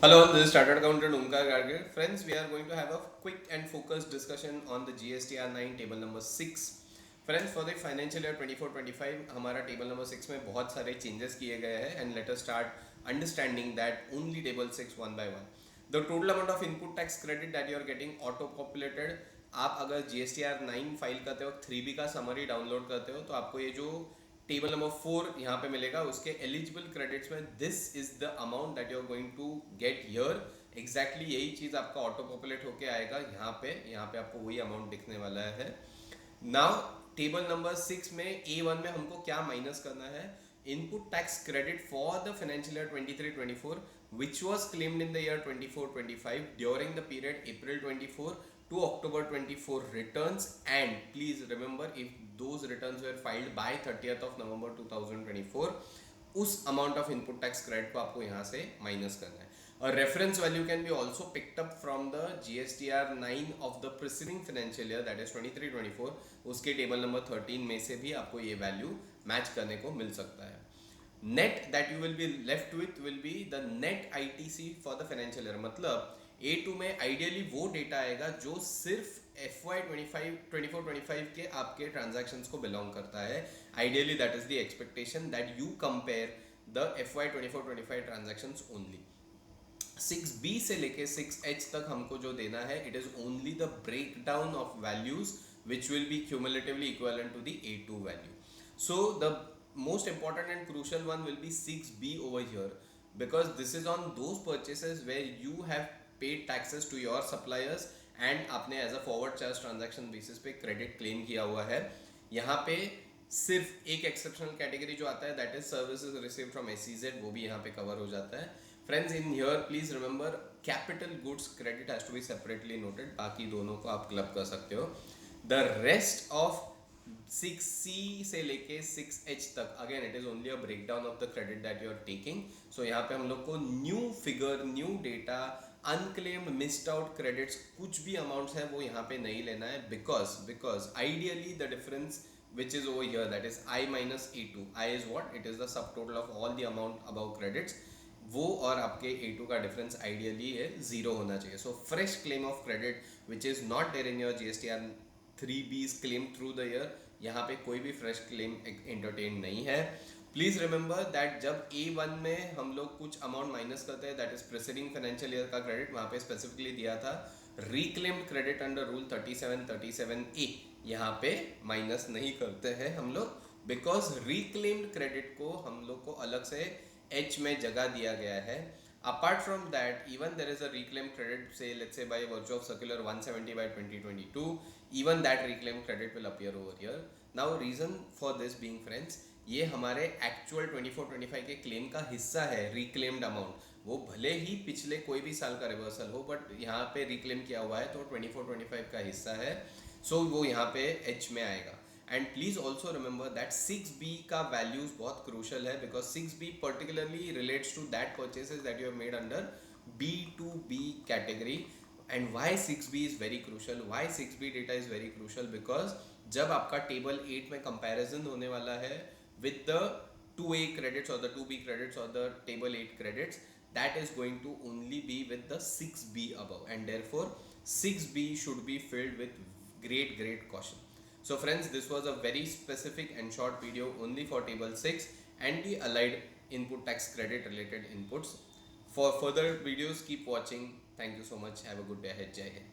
Hello, this is Chartered Accountant Omkar Gargir. Friends, we are going to have a quick and focused discussion on the GSTR 9 table number 6. Friends, for the financial year 24-25 हमारा table number 6 में बहुत सारे changes किए गए हैं and let us start understanding that only table 6 one by one. The total amount of input tax credit that you are getting auto populated. आप अगर GSTR 9 file करते हो 3B का समरी डाउनलोड करते हो तो आपको ये जो टेबल नंबर 4 यहाँ पे मिलेगा उसके एलिजिबल क्रेडिट्स में this is the amount that you are going to get here exactly यही चीज आपका ऑटो पॉपुलेट होके आएगा यहाँ पे आपको वही अमाउंट दिखने वाला है नाउ टेबल नंबर 6 में A1 में हमको क्या माइनस करना है input tax credit for the financial year 23-24 which was claimed in the year 24-25 during the period April 24 to October 24 returns, and please remember if those returns were filed by 30th of November 2024 उस amount of input tax credit को आपको यहाँ से minus करना है. A reference value can be also picked up from the GSTR 9 of the preceding financial year, that is 23-24. उसके table number 13 में से भी आपको ये वैल्यू मैच करने को मिल सकता है. Net that you will be left with will be the net ITC for the financial year. मतलब A2 में आइडियली वो डेटा आएगा जो सिर्फ FY 24-25 के आपके ट्रांजैक्शंस को बिलोंग करता है. Ideally that is the expectation that you compare the FY 24-25 transactions only. 6B से लेके 6H तक हमको जो देना है it is only the break down of values which will be cumulatively equivalent to the A2 वैल्यू. So the most important and crucial one will be 6B over here, because this is on those purchases where you have paid taxes to your suppliers and आपने as a forward charge transaction basis पे credit claim किया हुआ है. यहाँ पे सिर्फ एक exceptional category जो आता है that is services received from SEZ, वो भी यहाँ पे कवर हो जाता है. Friends in here please remember capital goods credit has to be separately noted, बाकी दोनों को आप क्लब कर सकते हो. द रेस्ट ऑफ 6C से लेके 6H तक again it is only a break down of the credit that you are taking. सो यहाँ पे हम लोग को new figure, new data, unclaimed missed out credits कुछ भी अमाउंट्स है वो यहाँ पे नहीं लेना है, because ideally the difference which is over here, that is I minus A2. I is what? It is the subtotal of all the amount above credits. वो और आपके A2 का डिफरेंस आइडियली है जीरो होना चाहिए. So fresh claim of credit which is not there in your GSTR 3B's claim through the year, यहाँ पे कोई भी फ्रेश क्लेम एंटरटेन नहीं है. प्लीज रिमेंबर दैट जब A1 में हम लोग कुछ अमाउंट माइनस करते हैं that is presiding financial year का क्रेडिट, वहाँ पे स्पेसिफिकली दिया था reclaimed credit under rule 37A. यहाँ पे माइनस नहीं करते हैं हम लोग, बिकॉज रिक्लेम्ड क्रेडिट को हम लोग को अलग से H में जगह दिया गया है. Apart from that, even there is a reclaim credit, say let's say by virtue of circular 170 by 2022, even that reclaim credit will appear over here. Now reason for this being, friends, ये हमारे actual 24-25 के claim का हिस्सा है. Reclaimed amount वो भले ही पिछले कोई भी साल का रिवर्सल हो, बट यहाँ पे रिक्लेम किया हुआ है तो 24-25 का हिस्सा है. सो वो यहाँ पे H में आएगा. And please also remember that 6B का वैल्यूज बहुत क्रूशल है, because 6B particularly relates to that purchases that you have made under B2B category. And why 6B is very crucial, why 6B data is very crucial, because जब आपका table 8 में comparison होने वाला है with the 2A credits or the 2B credits or the table 8 credits, that is going to only be with the 6B above, and therefore 6B should be filled with great caution. So friends, this was a very specific and short video only for table 6 and the allied input tax credit related inputs. For further videos keep watching. Thank you so much. Have a good day ahead. Jai Hind.